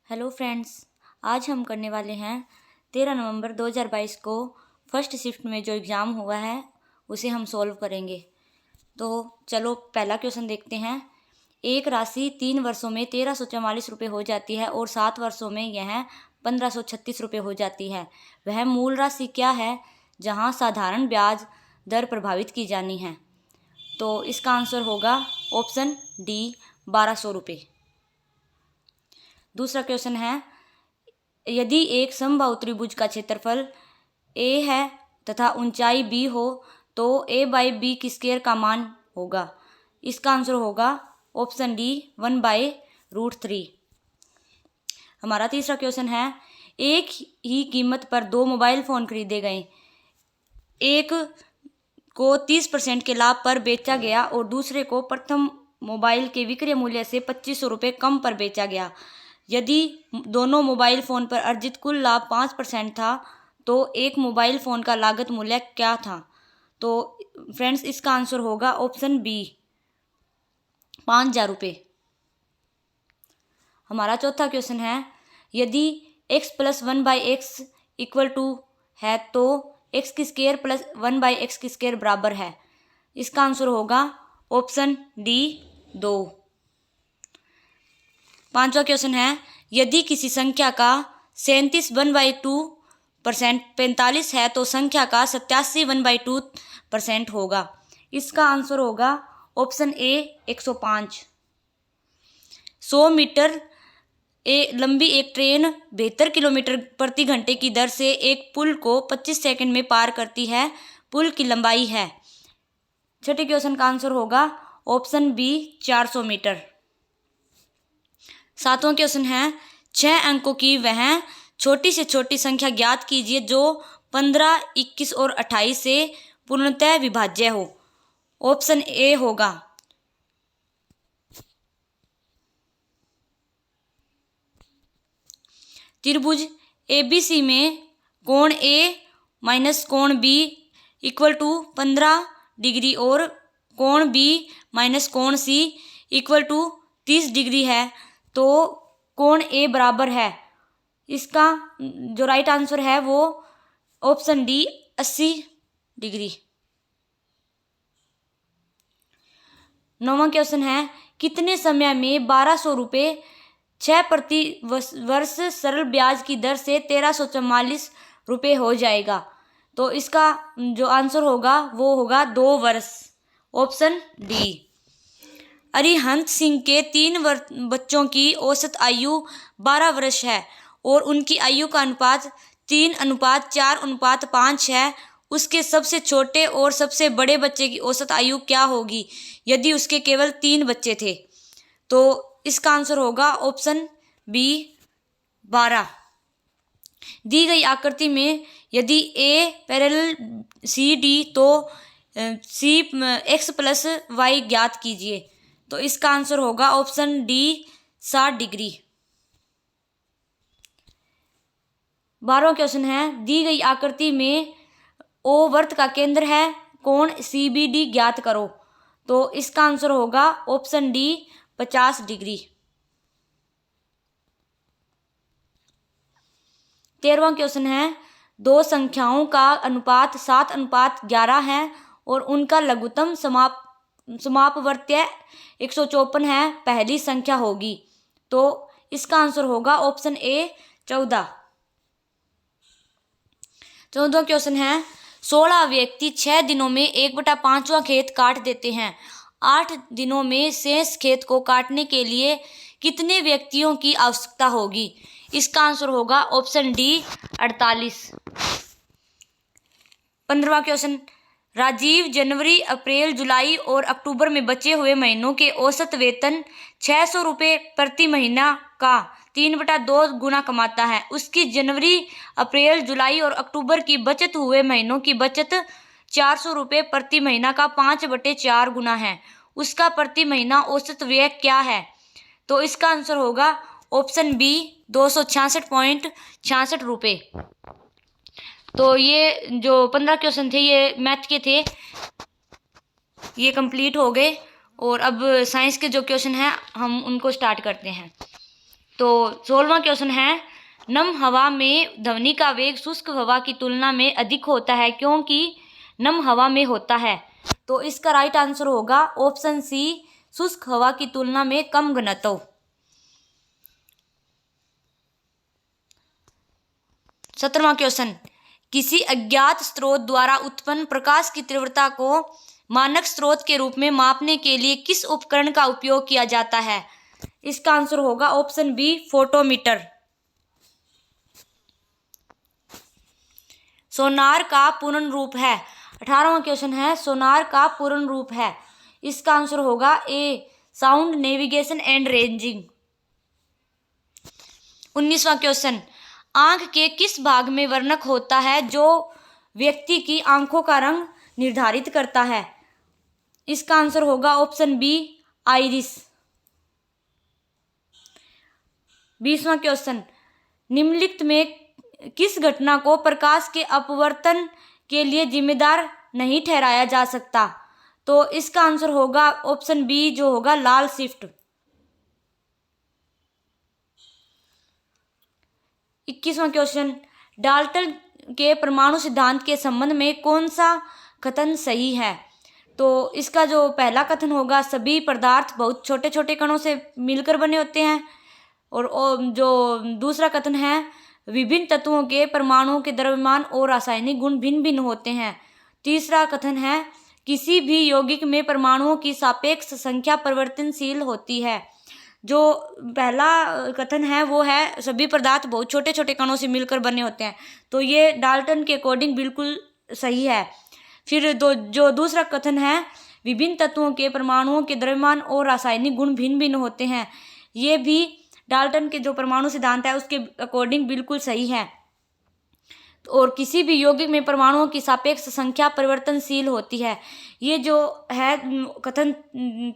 Hello friends, आज हम करने वाले हैं 13 नवंबर 2022 को फर्स्ट शिफ्ट में जो एग्ज़ाम हुआ है उसे हम सॉल्व करेंगे। तो चलो पहला क्वेश्चन देखते हैं। एक राशि 3 वर्षों में 1344 रुपये हो जाती है और 7 वर्षों में यह 1536 रुपये हो जाती है। वह मूल राशि क्या है जहां साधारण ब्याज दर प्रभावित की जानी है? तो इसका आंसर होगा ऑप्शन डी, 1200 रुपये। दूसरा क्वेश्चन है, यदि एक समबाहु त्रिभुज का क्षेत्रफल a है तथा ऊंचाई b हो तो a/b की स्क्वायर का मान होगा। इसका आंसर होगा ऑप्शन डी, 1/√3। हमारा तीसरा क्वेश्चन है, एक ही कीमत पर 2 मोबाइल फ़ोन खरीदे गए। एक को 30% के लाभ पर बेचा गया और दूसरे को प्रथम मोबाइल के विक्रय मूल्य से 2500 रुपये कम पर बेचा गया। यदि दोनों मोबाइल फ़ोन पर अर्जित कुल लाभ 5% था तो एक मोबाइल फ़ोन का लागत मूल्य क्या था? तो फ्रेंड्स इसका आंसर होगा ऑप्शन बी, 5000 रुपये। हमारा चौथा क्वेश्चन है, यदि x + 1/x = है तो x की स्क्वायर प्लस 1/x की स्क्वायर बराबर है। इसका आंसर होगा ऑप्शन डी, 2। पांचवा क्वेश्चन है, यदि किसी संख्या का 37 1/2% 45 है तो संख्या का 87 1/2% होगा। इसका आंसर होगा ऑप्शन ए, 105। 100 मीटर लंबी एक ट्रेन 72 किलोमीटर प्रति घंटे की दर से एक पुल को 25 सेकंड में पार करती है। पुल की लंबाई है। छठे क्वेश्चन का आंसर होगा ऑप्शन बी, 400 मीटर। सातवां क्वेश्चन है, 6 अंकों की वह छोटी से छोटी संख्या ज्ञात कीजिए जो 15, 21 और 28 से पूर्णतः विभाज्य हो। ऑप्शन ए होगा त्रिभुज एबीसी में कोण ए माइनस कोण बी = 15 डिग्री और कोण बी माइनस कोण सी = 30 डिग्री है तो कोण ए बराबर है। इसका जो राइट आंसर है वो ऑप्शन डी, 80 डिग्री। नौवां क्वेश्चन है, कितने समय में 1200 रुपये 6 प्रति वर्ष सरल ब्याज की दर से 1344 रुपये हो जाएगा? तो इसका जो आंसर होगा वो होगा 2 वर्ष। Option D. अरिहंत सिंह के 3 बच्चों की औसत आयु 12 वर्ष है और उनकी आयु का अनुपात 3:4:5 है। उसके सबसे छोटे और सबसे बड़े बच्चे की औसत आयु क्या होगी यदि उसके केवल 3 बच्चे थे? तो इसका आंसर होगा ऑप्शन बी, 12। दी गई आकृति में यदि ए पैरेलल सी डी तो सी x + y ज्ञात कीजिए। तो इसका आंसर होगा ऑप्शन डी, 60 डिग्री। 12वां क्वेश्चन है, दी गई आकृति में ओ वर्त का केंद्र है, कोण CBD ज्ञात करो। तो इसका आंसर होगा ऑप्शन डी, 50 डिग्री। 13वां क्वेश्चन है, दो संख्याओं का अनुपात 7:11 है और उनका लघुत्तम समापवर्त्य 154 है। पहली संख्या होगी। तो इसका आंसर होगा ऑप्शन ए, 14। 14वां क्वेश्चन है, 16 व्यक्ति 6 दिनों में 1/5वां खेत काट देते हैं। 8 दिनों में शेष खेत को काटने के लिए कितने व्यक्तियों की आवश्यकता होगी? इसका आंसर होगा ऑप्शन डी, 48। 15वां क्वेश्चन, राजीव जनवरी, अप्रैल, जुलाई और अक्टूबर में बचे हुए महीनों के औसत वेतन 600 रुपये प्रति महीना का 3/2 गुना कमाता है। उसकी जनवरी, अप्रैल, जुलाई और अक्टूबर की बचत हुए महीनों की बचत 400 रुपये प्रति महीना का 5/4 गुना है। उसका प्रति महीना औसत व्यय क्या है? तो इसका आंसर होगा ऑप्शन बी, 266.66 रुपये। तो ये जो 15 क्वेश्चन थे ये मैथ के थे, ये कंप्लीट हो गए। और अब साइंस के जो क्वेश्चन हैं हम उनको स्टार्ट करते हैं। तो 16वां क्वेश्चन है, नम हवा में ध्वनि का वेग शुष्क हवा की तुलना में अधिक होता है क्योंकि नम हवा में होता है। तो इसका राइट आंसर होगा ऑप्शन सी, शुष्क हवा की तुलना में कम घनत्व। 17वां क्वेश्चन, किसी अज्ञात स्रोत द्वारा उत्पन्न प्रकाश की तीव्रता को मानक स्रोत के रूप में मापने के लिए किस उपकरण का उपयोग किया जाता है। इसका आंसर होगा ऑप्शन बी, फोटोमीटर। सोनार का पूर्ण रूप है। 18वां क्वेश्चन है, सोनार का पूर्ण रूप है। इसका आंसर होगा A, sound navigation and ranging. 19वां क्वेश्चन, आंख के किस भाग में वर्णक होता है जो व्यक्ति की आंखों का रंग निर्धारित करता है। इसका आंसर होगा ऑप्शन बी, आइरिस। 20वां क्वेश्चन, निम्नलिखित में किस घटना को प्रकाश के अपवर्तन के लिए जिम्मेदार नहीं ठहराया जा सकता। तो इसका आंसर होगा ऑप्शन बी, जो होगा लाल शिफ्ट। 21वां क्वेश्चन, डाल्टन के परमाणु सिद्धांत के संबंध में कौन सा कथन सही है। तो इसका जो पहला कथन होगा, सभी पदार्थ बहुत छोटे छोटे कणों से मिलकर बने होते हैं। और जो दूसरा कथन है, विभिन्न तत्वों के परमाणुओं के द्रव्यमान और रासायनिक गुण भिन्न भिन्न होते हैं। तीसरा कथन है, किसी भी यौगिक में परमाणुओं की सापेक्ष संख्या परिवर्तनशील होती है। जो पहला कथन है वो है, सभी पदार्थ बहुत छोटे छोटे कणों से मिलकर बने होते हैं। तो ये डाल्टन के अकॉर्डिंग बिल्कुल सही है। फिर जो दूसरा कथन है, विभिन्न तत्वों के परमाणुओं के द्रव्यमान और रासायनिक गुण भिन्न भिन्न होते हैं, ये भी डाल्टन के जो परमाणु सिद्धांत है उसके अकॉर्डिंग बिल्कुल सही है। और किसी भी यौगिक में परमाणुओं की सापेक्ष संख्या परिवर्तनशील होती है। ये जो है कथन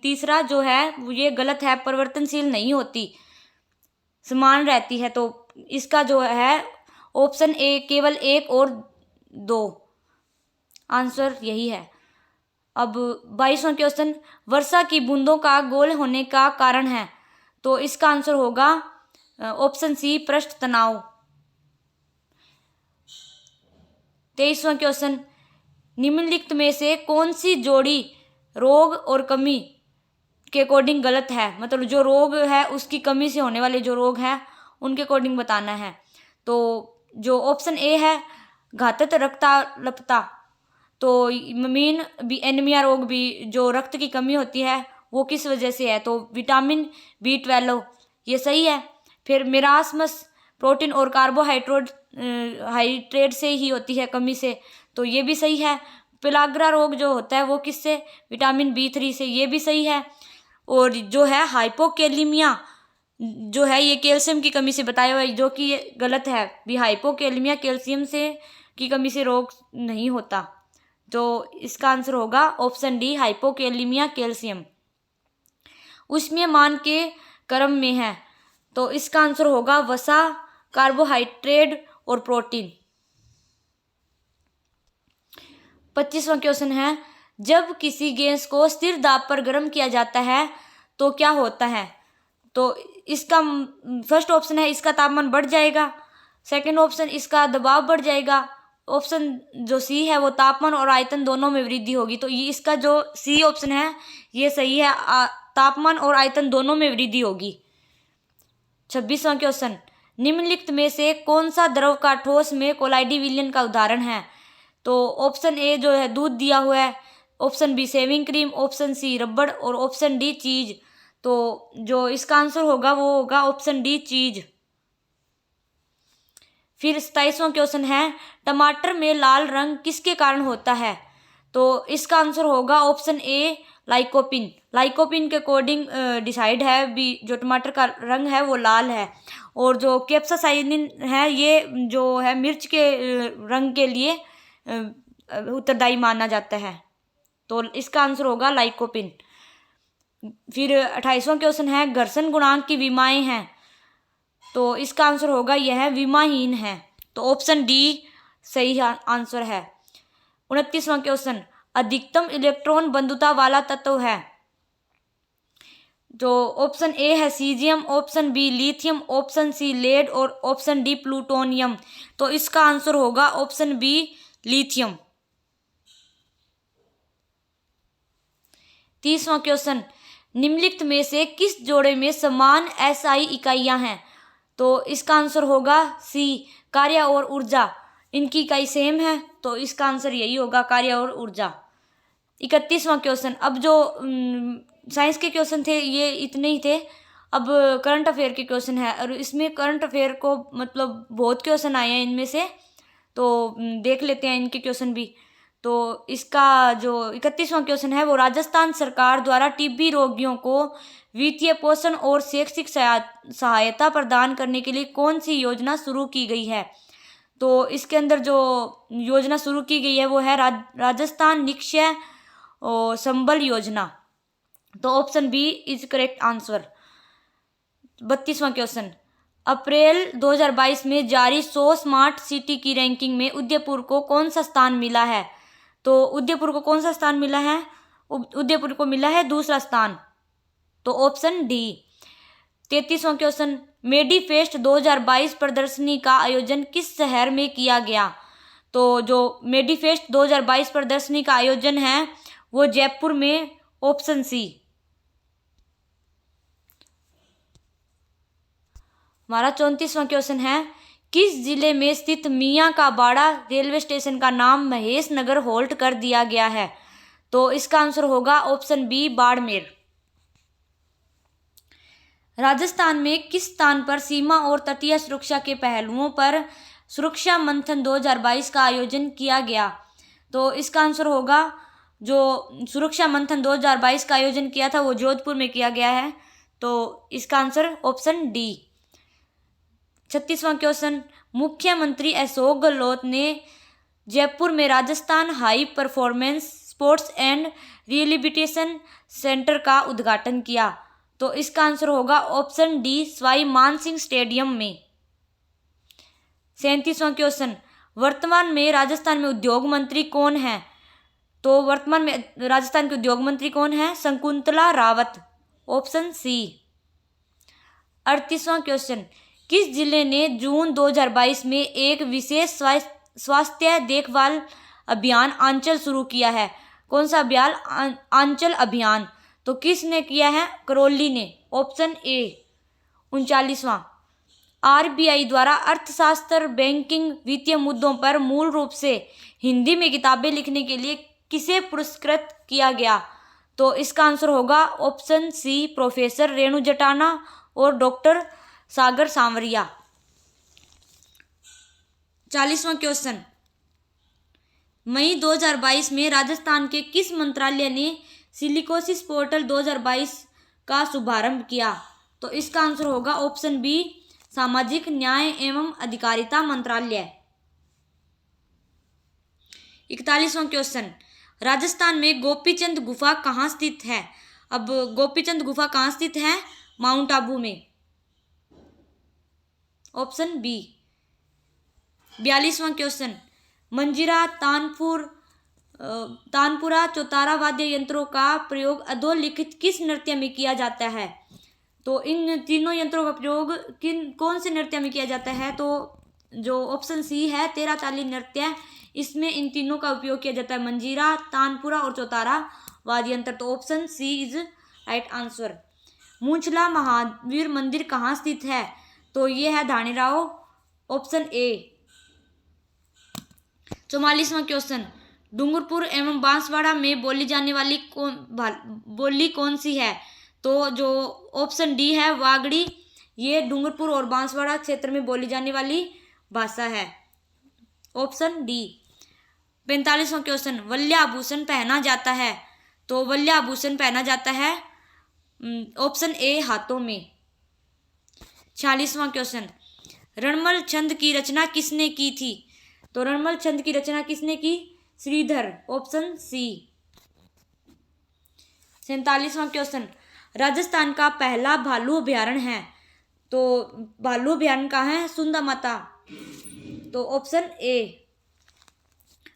तीसरा जो है ये गलत है, परिवर्तनशील नहीं होती, समान रहती है। तो इसका जो है ऑप्शन ए, केवल 1 और 2 आंसर यही है। अब 22वां क्वेश्चन, वर्षा की बूंदों का गोल होने का कारण है। तो इसका आंसर होगा ऑप्शन सी, पृष्ठ तनाव। 23वां क्वेश्चन, निम्नलिखित में से कौन सी जोड़ी रोग और कमी के अकॉर्डिंग गलत है। मतलब जो रोग है उसकी कमी से होने वाले जो रोग हैं उनके अकॉर्डिंग बताना है। तो जो ऑप्शन ए है, घातक रक्ताल्पता, तो मीन भी एनीमिया रोग भी, जो रक्त की कमी होती है वो किस वजह से है। तो विटामिन B12 ये सही है। फिर मेरास्मस, प्रोटीन और कार्बोहाइड्रेट से ही होती है, कमी से, तो ये भी सही है। पिलाग्रा रोग जो होता है वो किससे, विटामिन B3 से, ये भी सही है। और जो है हाइपोकेलिमिया जो है ये कैल्शियम की कमी से बताया हुआ है, जो कि ये गलत है भी। हाइपोकेलिमिया कैल्शियम से की कमी से रोग नहीं होता। तो इसका आंसर होगा ऑप्शन डी, हाइपोकेलिमिया कैल्शियम। ऊष्मीयमान के क्रम में है। तो इसका आंसर होगा वसा, कार्बोहाइड्रेट और प्रोटीन। 25वां क्वेश्चन है, जब किसी गैस को स्थिर दाब पर गर्म किया जाता है तो क्या होता है। तो इसका फर्स्ट ऑप्शन है, इसका तापमान बढ़ जाएगा। सेकंड ऑप्शन, इसका दबाव बढ़ जाएगा। ऑप्शन जो सी है वो तापमान और आयतन दोनों में वृद्धि होगी। तो ये इसका जो सी ऑप्शन है ये सही है, तापमान और आयतन दोनों में वृद्धि होगी। 26वां क्वेश्चन, निम्नलिखित में से कौन सा द्रव का ठोस में कोलाइडी विलयन का उदाहरण है। तो ऑप्शन ए जो है दूध दिया हुआ है, option B shaving cream, option C रबड़ और ऑप्शन डी चीज। तो जो इसका आंसर होगा वो होगा ऑप्शन डी चीज। फिर 27वां क्वेश्चन है, टमाटर में लाल रंग किसके कारण होता है। तो इसका आंसर होगा ऑप्शन ए, लाइकोपिन। लाइकोपिन के अकॉर्डिंग डिसाइड है भी जो टमाटर का रंग है वो लाल है। और जो कैप्सासाइसिन है ये जो है मिर्च के रंग के लिए उत्तरदायी माना जाता है। तो इसका आंसर होगा लाइकोपिन। फिर 28वां क्वेश्चन है, घर्षण गुणांक की विमाएं हैं। तो इसका आंसर होगा यह विमाहीन है। तो ऑप्शन डी सही आंसर है। 29वां क्वेश्चन, अधिकतम इलेक्ट्रॉन बंधुता वाला तत्व है। जो ऑप्शन ए है caesium, option B lithium, option C lead और ऑप्शन डी प्लूटोनियम। तो इसका आंसर होगा ऑप्शन बी लिथियम। 30वां क्वेश्चन, निम्नलिखित में से किस जोड़े में समान एसआई इकाइयां हैं? तो इसका आंसर होगा सी कार्य और ऊर्जा। इनकी इकाई सेम है, तो इसका आंसर यही होगा कार्य और ऊर्जा। 31वां क्वेश्चन, अब जो साइंस के क्वेश्चन थे ये इतने ही थे। अब करंट अफेयर के क्वेश्चन है, और इसमें करंट अफेयर को मतलब बहुत क्वेश्चन आए हैं इनमें से, तो देख लेते हैं इनके क्वेश्चन भी। तो इसका जो 31वां क्वेश्चन है वो, राजस्थान सरकार द्वारा टीबी रोगियों को वित्तीय पोषण और शैक्षिक सहायता प्रदान करने के लिए कौन सी योजना शुरू की गई है? तो इसके अंदर जो योजना शुरू की गई है वो है राजस्थान निक्षय और संबल योजना। तो option B is correct answer. 32वां क्वेश्चन, अप्रैल 2022 में जारी 100 स्मार्ट सिटी की रैंकिंग में उदयपुर को कौन सा स्थान मिला है? तो उदयपुर को कौन सा स्थान मिला है? उदयपुर को मिला है दूसरा स्थान, तो ऑप्शन डी। 33वां क्वेश्चन, मेडीफेस्ट 2022 प्रदर्शनी का आयोजन किस शहर में किया गया? तो जो मेडीफेस्ट 2022 प्रदर्शनी का आयोजन है वो जयपुर में, ऑप्शन सी। हमारा 34वां क्वेश्चन है, किस जिले में स्थित मियां का बाड़ा रेलवे स्टेशन का नाम महेश नगर होल्ट कर दिया गया है? तो इसका आंसर होगा ऑप्शन बी बाड़मेर। राजस्थान में किस स्थान पर सीमा और तटीय सुरक्षा के पहलुओं पर सुरक्षा मंथन 2022 का आयोजन किया गया? तो इसका आंसर होगा, जो सुरक्षा मंथन 2022 का आयोजन किया था वो जोधपुर में किया गया है, तो इसका आंसर ऑप्शन डी। 36वां क्वेश्चन, मुख्यमंत्री अशोक गहलोत ने जयपुर में Rajasthan high performance sports and rehabilitation centre का उद्घाटन किया। तो इसका आंसर होगा option D Sawai Mansingh stadium में। 37वां क्वेश्चन, वर्तमान में राजस्थान में उद्योग मंत्री कौन है? तो वर्तमान में राजस्थान के उद्योग मंत्री कौन है? Shakuntala Rawat, option C. 38वां क्वेश्चन, किस जिले ने जून 2022 में एक विशेष स्वास्थ्य देखभाल अभियान आंचल शुरू किया है? कौन सा अभियान? आंचल अभियान। तो किसने किया है? करौली ने, ऑप्शन ए। 39वां, आरबीआई द्वारा अर्थशास्त्र, बैंकिंग, वित्तीय मुद्दों पर मूल रूप से हिंदी में किताबें लिखने के लिए किसे पुरस्कृत किया गया? तो इसका आंसर होगा ऑप्शन सी प्रोफेसर रेणु जटाना और डॉक्टर सागर सांवरिया। 40वां क्वेश्चन, मई 2022 में राजस्थान के किस मंत्रालय ने सिलिकोसिस पोर्टल 2022 का शुभारंभ किया? तो इसका आंसर होगा ऑप्शन बी सामाजिक न्याय एवं अधिकारिता मंत्रालय। 41वां क्वेश्चन, राजस्थान में गोपीचंद गुफा कहाँ स्थित है? अब गोपीचंद गुफा कहाँ स्थित है? माउंट आबू में, ऑप्शन बी। 42वां क्वेश्चन, मंजीरा, तानपुरा, चौतारा वाद्य यंत्रों का प्रयोग अधोलिखित किस नृत्य में किया जाता है? तो इन तीनों यंत्रों का प्रयोग कौन से नृत्य में किया जाता है? तो जो ऑप्शन सी है तेरा ताली नृत्य, इसमें इन तीनों का उपयोग किया जाता है, मंजीरा, तानपुरा और चौतारा वाद्य यंत्र। तो option C is right answer. Munchhla Mahavir मंदिर कहाँ स्थित है? तो ये है धानेराव, ऑप्शन ए। 44वां क्वेश्चन, डूंगरपुर एवं बांसवाड़ा में बोली जाने वाली बोली कौन सी है? तो जो ऑप्शन डी है वागड़ी, ये डूंगरपुर और बांसवाड़ा क्षेत्र में बोली जाने वाली भाषा है, ऑप्शन डी। 45वां क्वेश्चन, वल्य आभूषण पहना जाता है? तो वल्य आभूषण पहना जाता है ऑप्शन ए हाथों में। 46वां क्वेश्चन, रणमल छंद की रचना किसने की थी? तो रणमल छंद की रचना किसने की? Shridhar, option C. 47वां क्वेश्चन, राजस्थान का पहला भालू अभ्यारण्य है? तो भालू अभ्यारण्य कहाँ है? सुंदा माता, तो ऑप्शन ए।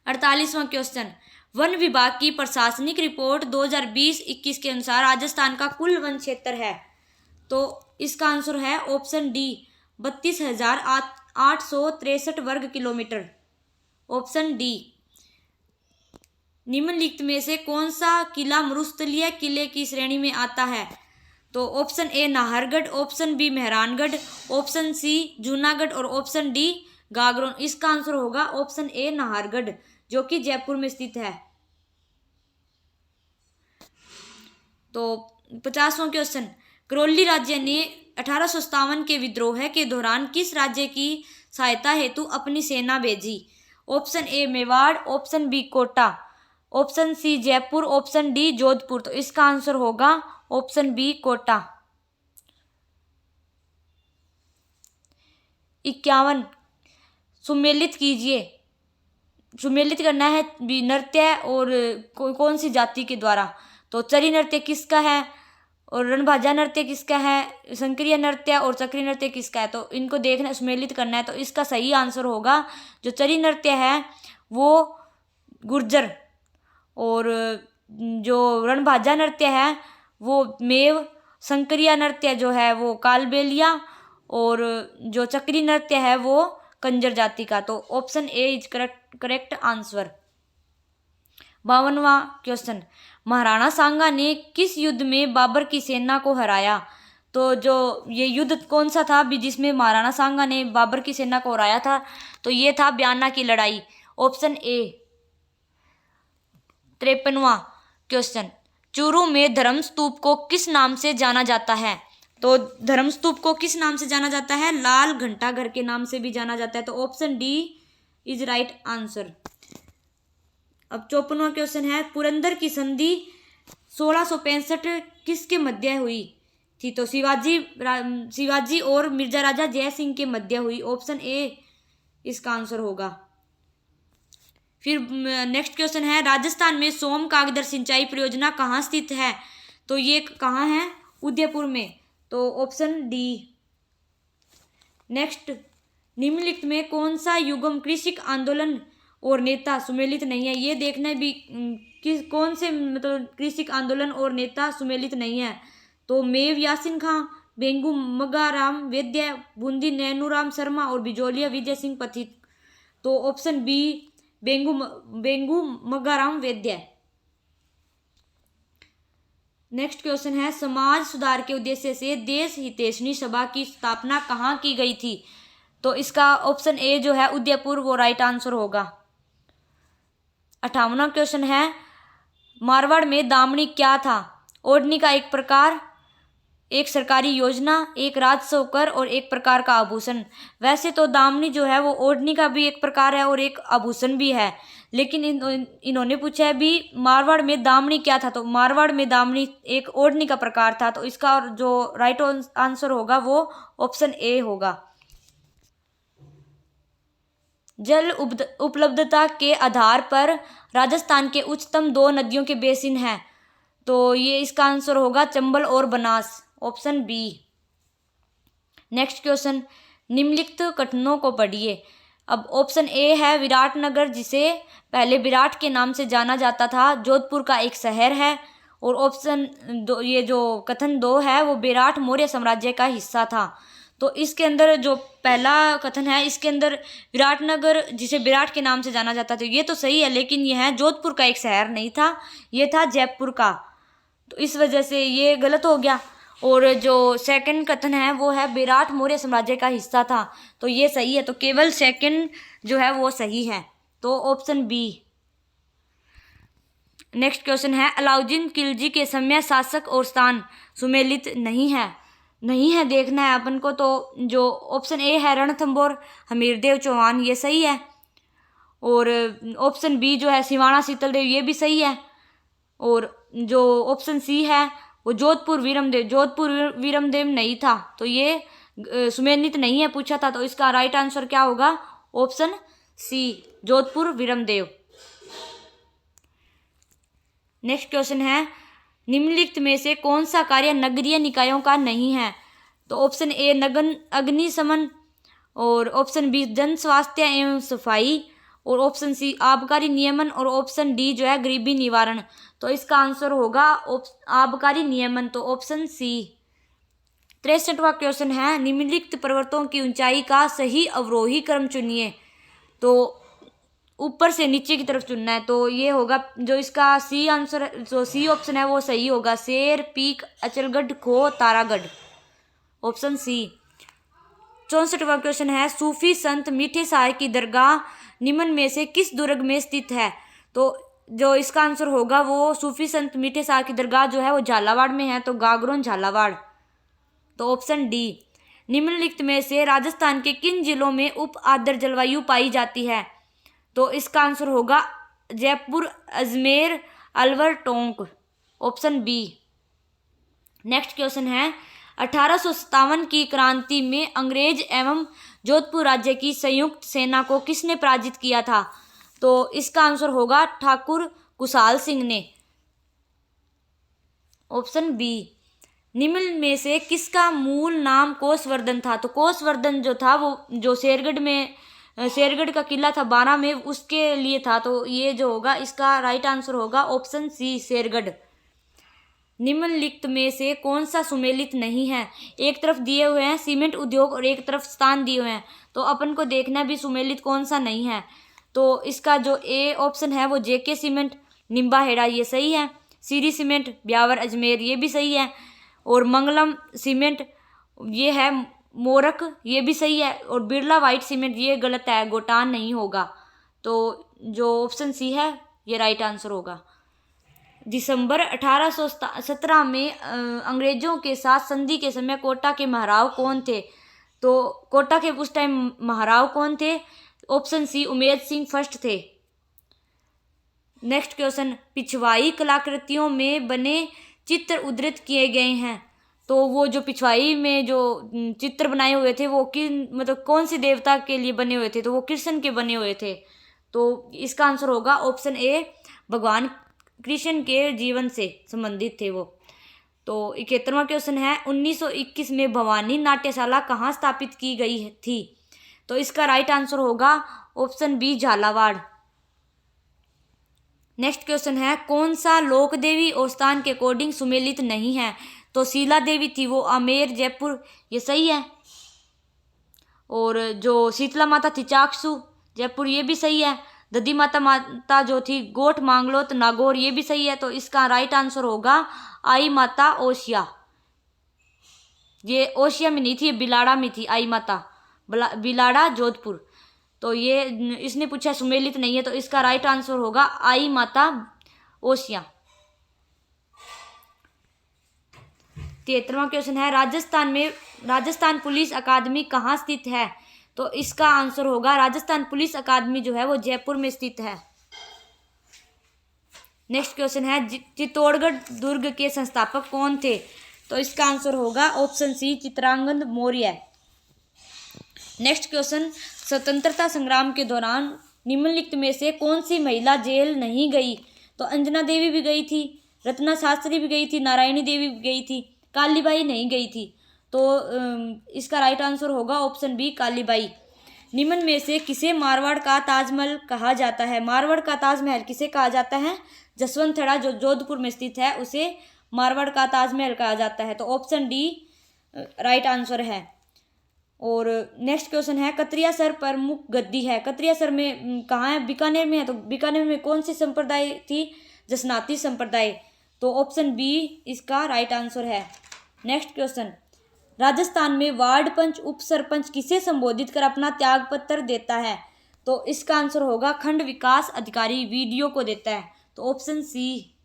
48वां क्वेश्चन, वन विभाग की प्रशासनिक रिपोर्ट 2020-21 के अनुसार राजस्थान का कुल वन क्षेत्र है, तो इसका आंसर है ऑप्शन डी 32,863 वर्ग किलोमीटर। Option D. निम्नलिखित में से कौन सा किला मरुस्थलीय किले की श्रेणी में आता है? तो option A Nahargarh, option B Mehrangarh, option C Junagarh और ऑप्शन डी गागरोन। इसका आंसर होगा ऑप्शन ए नाहरगढ़, जो कि जयपुर में स्थित है। तो 50वां क्वेश्चन, करौली राज्य ने 1857 के विद्रोह के दौरान किस राज्य की सहायता हेतु अपनी सेना भेजी? Option A Mewar, option B Kota, option C Jaipur, option D Jodhpur. तो इसका आंसर होगा ऑप्शन बी कोटा। 51, सुमेलित कीजिए। सुमेलित करना है नृत्य और कौन सी जाति के द्वारा? तो चरी नृत्य किसका है और रणभाजा नृत्य किसका है, संक्रिय नृत्य और चक्री नृत्य किसका है? तो इनको देखना, सुमेलित करना है। तो इसका सही आंसर होगा जो चरी नृत्य है वो गुर्जर, और जो रणभाजा नृत्य है वो मेव, संक्रिय नृत्य जो है वो कालबेलिया, और जो चक्री नृत्य है वो कंजर जाति का। तो option A is correct answer. 52वां क्वेश्चन, महाराणा सांगा ने किस युद्ध में बाबर की सेना को हराया? तो जो ये युद्ध कौन सा था भी जिसमें महाराणा सांगा ने बाबर की सेना को हराया था? तो ये था ब्याना की लड़ाई। Option A. 53वां क्वेश्चन, चूरू में धर्म स्तूप को किस नाम से जाना जाता है? तो धर्म स्तूप को किस नाम से जाना जाता है? लाल घंटा घर के नाम से भी जाना जाता है। तो option D is right answer. अब 54वां क्वेश्चन है, पुरंदर की संधि 1665 किसके मध्य हुई थी? तो शिवाजी और मिर्जा राजा जय सिंह के मध्य हुई। ऑप्शन ए इसका आंसर होगा। फिर नेक्स्ट क्वेश्चन है, राजस्थान में सोम कागदर सिंचाई परियोजना कहाँ स्थित है? तो ये कहाँ है? उदयपुर में। तो ऑप्शन डी। नेक्स्ट, निम्नलिखित में कौन सा युग्म कृषि आंदोलन और नेता सुमेलित नहीं है? ये देखना भी कौन से मतलब कृषि आंदोलन और नेता सुमेलित नहीं है। तो मेव यासिन खां, बेंगू मगाराम वैद्य, बूंदी नैनूराम शर्मा और बिजोलिया विजय सिंह पथिक। तो ऑप्शन बी बेंगू मगाराम वैद्य। नेक्स्ट क्वेश्चन है, समाज सुधार के उद्देश्य से देश हितैषणी सभा की स्थापना कहाँ की गई थी? तो इसका ऑप्शन ए जो है उदयपुर, वो राइट आंसर होगा। 58वां क्वेश्चन है, मारवाड़ में दामनी क्या था? ओढ़नी का एक प्रकार, एक सरकारी योजना, एक राजस्व कर और एक प्रकार का आभूषण। वैसे तो दामनी जो है वो ओढ़नी का भी एक प्रकार है और एक आभूषण भी है, लेकिन इन्होंने पूछा है भी मारवाड़ में दामनी क्या था? तो मारवाड़ में दामनी एक ओढ़नी का प्रकार था। तो इसका जो राइट आंसर होगा वो ऑप्शन ए होगा। जल उपलब्धता के आधार पर राजस्थान के उच्चतम 2 नदियों के बेसिन हैं। तो ये इसका आंसर होगा चंबल और Banas. Option B. Next question, निम्नलिखित कथनों को पढ़िए। अब ऑप्शन ए है विराटनगर, जिसे पहले विराट के नाम से जाना जाता था, जोधपुर का एक शहर है। और ऑप्शन दो, ये जो कथन 2 है वो विराट मौर्य साम्राज्य का हिस्सा था। तो इसके अंदर जो पहला कथन है, इसके अंदर विराटनगर जिसे विराट के नाम से जाना जाता था, ये तो सही है, लेकिन यह है जोधपुर का एक शहर नहीं था, ये था जयपुर का। तो इस वजह से ये गलत हो गया। और जो सेकंड कथन है वो है विराट मौर्य साम्राज्य का हिस्सा था, तो ये सही है। तो केवल सेकंड जो है वो सही है। तो ऑप्शन बी। नेक्स्ट क्वेश्चन है, अलाउद्दीन खिलजी के समय शासक और स्थान सुमेलित नहीं है देखना है अपन को। तो जो ऑप्शन ए है रणथंभौर हमीरदेव चौहान, ये सही है। और ऑप्शन बी जो है सिवाना शीतलदेव, ये भी सही है। और जो ऑप्शन सी है वो जोधपुर वीरमदेव नहीं था, तो ये सुमेलित नहीं है पूछा था। तो इसका राइट आंसर क्या होगा? Option C Jodhpur Veeramdev. Next question है, निम्नलिखित में से कौन सा कार्य नगरीय निकायों का नहीं है? तो ऑप्शन ए अग्निशमन, और ऑप्शन बी जन स्वास्थ्य एवं सफाई, और ऑप्शन सी आबकारी नियमन और ऑप्शन डी जो है गरीबी निवारण। तो इसका आंसर होगा आबकारी नियमन, तो ऑप्शन सी। 63वां क्वेश्चन है निम्नलिखित पर्वतों की ऊंचाई का सही अवरोही क्रम चुनिए। तो ऊपर से नीचे की तरफ चुनना है, तो ये होगा जो इसका सी आंसर, जो सी ऑप्शन है वो सही होगा, शेर, पीक, अचलगढ़, खो, तारागढ़, ऑप्शन सी। 64वां क्वेश्चन है सूफी संत मीठे साय की दरगाह निम्न में से किस दुर्ग में स्थित है। तो जो इसका आंसर होगा वो सूफी संत मीठे साय की दरगाह जो है वो झालावाड़ में है, तो गागरोन झालावाड़, तो ऑप्शन डी। निम्नलिखित में से राजस्थान के किन जिलों में उप आर्द्र जलवायु पाई जाती है। तो इसका आंसर होगा Jaipur, Ajmer, Alwar, Tonk, option B. Next question है 1857 की क्रांति में अंग्रेज एवं जोधपुर राज्य की संयुक्त सेना को किसने पराजित किया था। तो इसका आंसर होगा ठाकुर कुशाल सिंह ने, ऑप्शन बी। निम्न में से किसका मूल नाम कोसवर्धन था। तो कोसवर्धन जो था वो जो शेरगढ़ का किला था 12 में, उसके लिए था। तो ये जो होगा इसका राइट आंसर होगा ऑप्शन सी, शेरगढ़। निम्नलिखित में से कौन सा सुमेलित नहीं है। एक तरफ दिए हुए हैं सीमेंट उद्योग और एक तरफ स्थान दिए हुए हैं, तो अपन को देखना भी सुमेलित कौन सा नहीं है। तो इसका जो ए ऑप्शन है वो जेके सीमेंट, निम्बा हेड़ा, ये सही है। सीरी सीमेंट, ब्यावर, अजमेर, ये भी सही है। और मंगलम सीमेंट ये है मोरक, ये भी सही है। और बिरला वाइट सीमेंट ये गलत है, गोटान नहीं होगा। तो जो ऑप्शन सी है ये राइट आंसर होगा। दिसंबर 1817 में अंग्रेजों के साथ संधि के समय कोटा के महाराव कौन थे। तो कोटा के उस टाइम महाराव कौन थे, option C, Umed Singh first थे। नेक्स्ट क्वेश्चन, पिछवाई कलाकृतियों में बने चित्र उद्धृत किए गए हैं। तो वो जो पिछवाई में जो चित्र बनाए हुए थे वो मतलब कौन से देवता के लिए बने हुए थे। तो वो कृष्ण के बने हुए थे। तो इसका आंसर होगा ऑप्शन ए, भगवान कृष्ण के जीवन से संबंधित थे वो। तो 71वां क्वेश्चन है 1921 में भवानी नाट्यशाला कहाँ स्थापित की गई थी। तो इसका राइट आंसर होगा option B, Jhalawar. Next question है कौन सा लोक देवी और स्थान के अकॉर्डिंग सुमेलित नहीं है। तो शीला देवी थी वो आमेर, जयपुर, ये सही है। और जो शीतला माता थी चाकसू, जयपुर, ये भी सही है। दधी माता जो थी गोठ, मांगलोत, नागौर, ये भी सही है। तो इसका राइट आंसर होगा आई माता ओसिया। ये ओसिया में नहीं थी, ये बिलाड़ा में थी आई माता, बिलाड़ा, जोधपुर। तो ये इसने पूछा सुमेलित नहीं है, तो इसका राइट आंसर होगा आई माता ओसिया। 73वां क्वेश्चन है राजस्थान पुलिस अकादमी कहाँ स्थित है। तो इसका आंसर होगा राजस्थान पुलिस अकादमी जो है वो जयपुर में स्थित है। नेक्स्ट क्वेश्चन है चित्तौड़गढ़ दुर्ग के संस्थापक कौन थे। तो इसका आंसर होगा option C, Chitrangad Maurya. Next question, स्वतंत्रता संग्राम के दौरान निम्नलिखित में से कौन सी महिला जेल नहीं गई। तो अंजना देवी भी गई थी, रत्ना शास्त्री भी गई थी, नारायणी देवी भी गई थी, कालीबाई नहीं गई थी। तो इसका राइट आंसर होगा ऑप्शन बी, कालीबाई। निम्न में से किसे मारवाड़ का ताजमहल कहा जाता है। मारवाड़ का ताजमहल किसे कहा जाता है। जसवंतथड़ा जो जोधपुर में स्थित है उसे मारवाड़ का ताजमहल कहा जाता है। तो ऑप्शन डी राइट आंसर है। और नेक्स्ट क्वेश्चन है कतरिया सर प्रमुख गद्दी है। कतरिया सर में कहाँ है, बीकानेर में है। तो बीकानेर में कौन सी संप्रदाय थी, जसनाती संप्रदाय। तो ऑप्शन बी इसका राइट आंसर है। नेक्स्ट क्वेश्चन, राजस्थान में वार्ड पंच उप सरपंच किसे संबोधित कर अपना त्याग पत्र देता है। तो इसका आंसर होगा खंड विकास अधिकारी वीडियो को देता है। तो option C.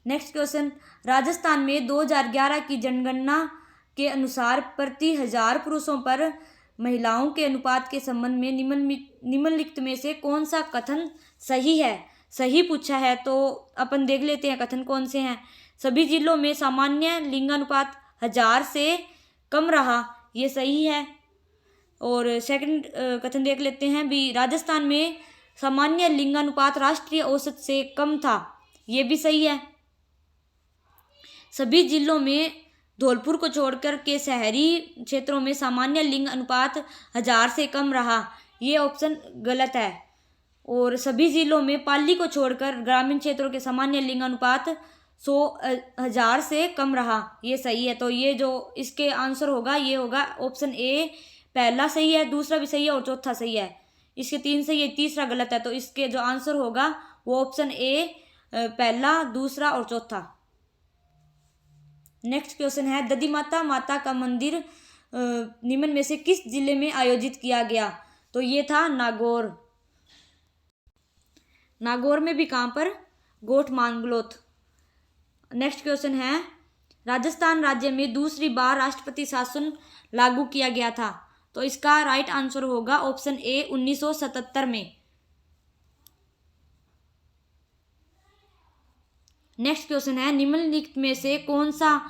Next question, Rajasthan में 2011 की जनगणना के अनुसार प्रति 1000 पुरुषों पर महिलाओं के अनुपात के संबंध में निम्नलिखित में से कौन सा कथन सही है। सही पूछा है, तो अपन देख लेते हैं कथन कौन से हैं। सभी जिलों में सामान्य लिंगानुपात 1000 से कम रहा, ये सही है। और सेकंड कथन देख लेते हैं भी, राजस्थान में सामान्य लिंगानुपात राष्ट्रीय औसत से कम था, ये भी सही है। सभी जिलों में धौलपुर को छोड़कर के शहरी क्षेत्रों में सामान्य लिंग अनुपात 1000 से कम रहा, ये ऑप्शन गलत है। और सभी जिलों में पाली को छोड़कर ग्रामीण क्षेत्रों के सामान्य लिंगानुपात 100,000 से कम रहा। ये सही है। तो ये जो इसके आंसर होगा ये होगा ऑप्शन ए पहला सही है, दूसरा भी सही है और चौथा सही है। इसके 3 सही है, तीसरा गलत है। तो इसके जो आंसर होगा वो ऑप्शन ए पहला, दूसरा और चौथा। नेक्स्ट क्वेश्चन है दधी माता माता का मंदिर निम्न में से किस जिले में आयोजित किया गया? तो ये था नागौर। नागौर में भी कहाँ पर? गोठ मांगलोत। नेक्स्ट क्वेश्चन है राजस्थान राज्य में दूसरी बार राष्ट्रपति शासन लागू किया गया था। तो इसका राइट आंसर होगा ऑप्शन ए 1977 में। नेक्स्ट क्वेश्चन है निम्नलिखित में से कौन सा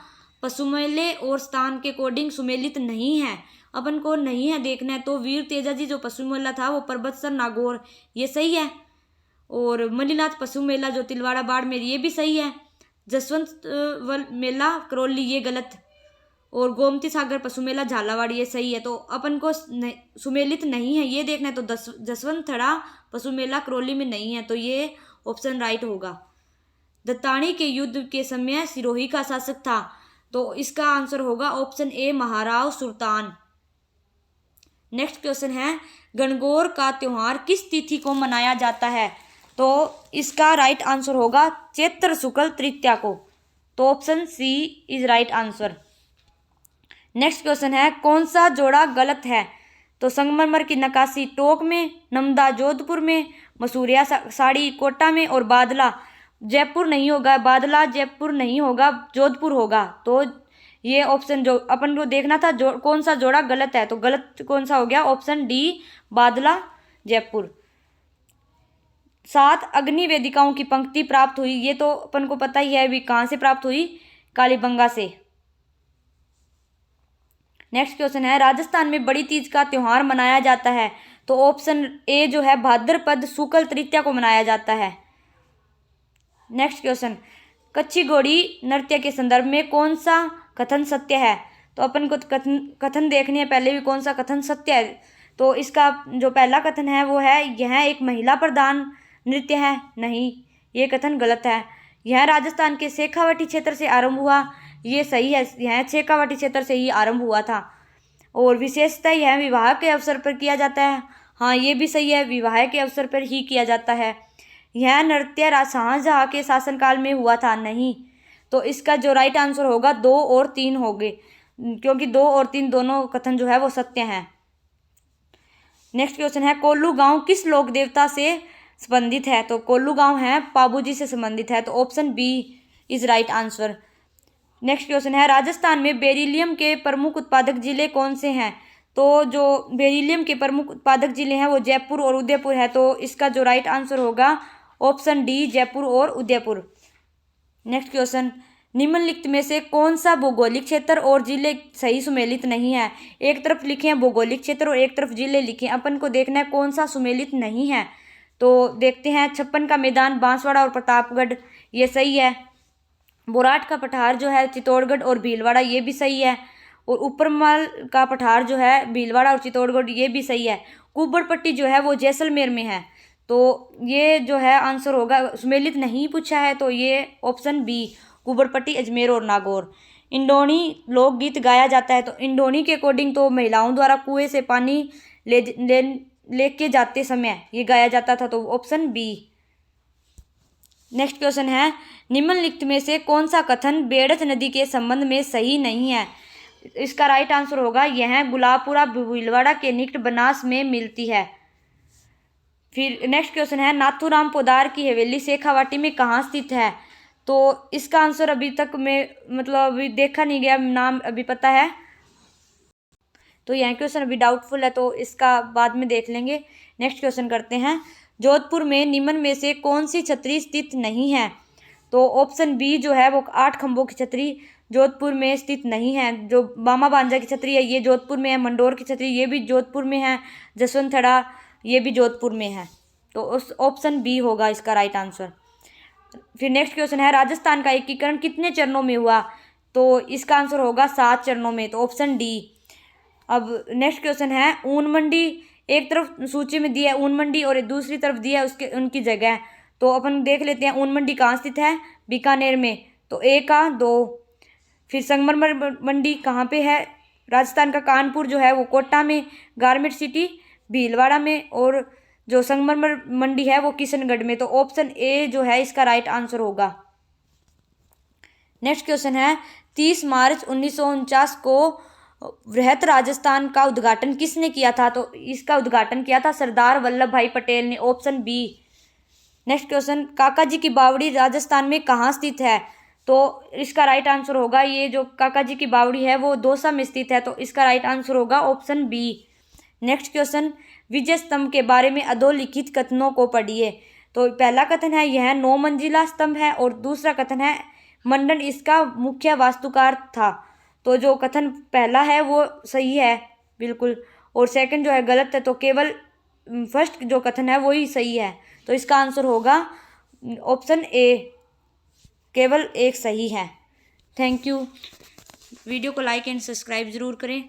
पशुमेले और स्थान के अकॉर्डिंग सुमेलित नहीं है? अपन को नहीं है देखना है। तो वीर तेजाजी जो पशु मेला था वो पर्वतसर नागौर, ये सही है। और मणिनाथ पशु मेला जो तिलवाड़ा बाड़मेर, ये भी सही है। जसवंत मेला करौली, ये गलत। और गोमती सागर पशु मेला झालावाड़, ये सही है। तो अपन को सुमेलित नहीं है ये देखना है। तो जसवंत थड़ा पशु मेला करौली में नहीं है, तो ये ऑप्शन राइट होगा। दत्तानी के युद्ध के समय सिरोही का शासक था। तो इसका आंसर होगा option A Maharao Sultan. Next question है गणगौर का त्योहार किस तिथि को मनाया जाता है? तो इसका राइट आंसर होगा चैत्र शुक्ल तृतीया को। तो option C is right answer. Next question है कौन सा जोड़ा गलत है? तो संगमरमर की नक्काशी टोंक में, नमदा जोधपुर में, मसूरिया साड़ी कोटा में और बादला जयपुर नहीं होगा, बादला जयपुर नहीं होगा, जोधपुर होगा। तो ये ऑप्शन जो अपन को देखना था कौन सा जोड़ा गलत है, तो गलत कौन सा हो गया? ऑप्शन डी बादला जयपुर। 7 अग्नि वेदिकाओं की पंक्ति प्राप्त हुई, ये तो अपन को पता ही है भी कहाँ से प्राप्त हुई, कालीबंगा से। नेक्स्ट क्वेश्चन है राजस्थान में बड़ी तीज का त्योहार मनाया जाता है। तो ऑप्शन ए जो है भाद्रपद शुक्ल तृतीया को मनाया जाता है। नेक्स्ट क्वेश्चन कच्ची घोड़ी नृत्य के संदर्भ में कौन सा कथन सत्य है? तो अपन को कथन देखनी है पहले भी कौन सा कथन सत्य है। तो इसका जो पहला कथन है वो है यह एक महिला प्रधान नृत्य है। नहीं, ये कथन गलत है। यह राजस्थान के शेखावाटी क्षेत्र से आरंभ हुआ, ये सही है। यह शेखावाटी क्षेत्र से ही आरंभ हुआ था। और विशेषतः यह विवाह के अवसर पर किया जाता है। हाँ, ये भी सही है, विवाह के अवसर पर ही किया जाता है। यह नृत्य शाहजहाँ के शासनकाल में हुआ था। नहीं, तो इसका जो राइट आंसर होगा 2 और 3 होंगे, क्योंकि 2 और 3 दोनों कथन जो है वो सत्य हैं। नेक्स्ट क्वेश्चन है कोल्लू गांव किस लोक देवता से संबंधित है? तो कोल्लू गांव है पाबूजी से संबंधित है। तो option B is right answer. Next question है राजस्थान में बेरिलियम के प्रमुख उत्पादक जिले कौन से हैं? तो जो बेरिलियम के प्रमुख उत्पादक जिले हैं वो जयपुर और उदयपुर है। तो इसका जो राइट आंसर होगा ऑप्शन डी जयपुर और उदयपुर। नेक्स्ट क्वेश्चन निम्नलिखित में से कौन सा भौगोलिक क्षेत्र और जिले सही सुमेलित नहीं है? एक तरफ लिखे हैं भौगोलिक क्षेत्र और एक तरफ जिले लिखे हैं। अपन को देखना है कौन सा सुमेलित नहीं है। तो देखते हैं 56 का मैदान बांसवाड़ा और प्रतापगढ़, ये सही है। बोराट का पठार जो है चित्तौड़गढ़ और भीलवाड़ा, ये भी सही है। और ऊपरमल का पठार जो है भीलवाड़ा और चित्तौड़गढ़, ये भी सही है। कुब्बड़ पट्टी जो है वो जैसलमेर में है। तो ये जो है आंसर होगा, सुमेलित नहीं पूछा है तो ये ऑप्शन बी कुब्बड़ पट्टी अजमेर और नागौर। इंडोनी लोकगीत गाया जाता है। तो इंडोनी के अकॉर्डिंग तो महिलाओं द्वारा कुएं से पानी लेके जाते समय ये गाया जाता था। तो ऑप्शन बी। नेक्स्ट क्वेश्चन है निम्नलिखित में से कौन सा कथन बेड़च नदी के संबंध में सही नहीं है? इसका राइट आंसर होगा यह गुलाबपुरा भीलवाड़ा के निकट बनास में मिलती है। फिर नेक्स्ट क्वेश्चन है नाथूराम पोदार की हवेली शेखावाटी में कहाँ स्थित है? तो इसका आंसर अभी तक मैं अभी देखा नहीं गया, नाम अभी पता है। तो यह क्वेश्चन अभी डाउटफुल है, तो इसका बाद में देख लेंगे। नेक्स्ट क्वेश्चन करते हैं जोधपुर में निम्न में से कौन सी छतरी स्थित नहीं है? तो ऑप्शन बी जो है वो 8 खंभों की छतरी जोधपुर में स्थित नहीं है। जो बामा बांजा की छतरी है ये जोधपुर में है। मंडोर की छतरी ये भी जोधपुर में है। जसवंत थड़ा ये भी जोधपुर में है। तो उस ऑप्शन बी होगा इसका राइट आंसर। फिर नेक्स्ट क्वेश्चन है राजस्थान का एकीकरण कितने चरणों में हुआ? तो इसका आंसर होगा 7 चरणों में। तो ऑप्शन डी। अब नेक्स्ट क्वेश्चन है ऊन मंडी एक तरफ सूची में दिया है ऊन मंडी और दूसरी तरफ दिया है उसके उनकी जगह। तो अपन देख लेते हैं ऊन मंडी कहाँ स्थित है, बीकानेर में, तो ए का 2। फिर संगमरमर मंडी कहाँ पे है, राजस्थान का कानपुर जो है वो कोटा में, गारमेंट सिटी भीलवाड़ा में, और जो संगमरमर मंडी है वो किशनगढ़ में। तो ऑप्शन ए जो है इसका राइट आंसर होगा। नेक्स्ट क्वेश्चन है 30 मार्च 1949 को वृहत राजस्थान का उद्घाटन किसने किया था, तो इसका उद्घाटन किया था सरदार वल्लभ भाई पटेल ने, ऑप्शन बी। नेक्स्ट क्वेश्चन काका जी की बावड़ी राजस्थान में कहाँ स्थित है, तो इसका राइट आंसर होगा, ये जो काका जी की बावड़ी है वो दौसा में स्थित है, तो इसका राइट आंसर होगा ऑप्शन बी। नेक्स्ट क्वेश्चन विजय स्तंभ के बारे में अधोलिखित कथनों को पढ़िए। तो पहला कथन है यह 9 मंजिला स्तंभ है, और दूसरा कथन है मंडन इसका मुख्य वास्तुकार था। तो जो कथन पहला है वो सही है बिल्कुल, और सेकंड जो है गलत है, तो केवल फर्स्ट जो कथन है वही सही है। तो इसका आंसर होगा ऑप्शन ए, केवल एक सही है। Thank you. वीडियो को लाइक एंड सब्सक्राइब ज़रूर करें।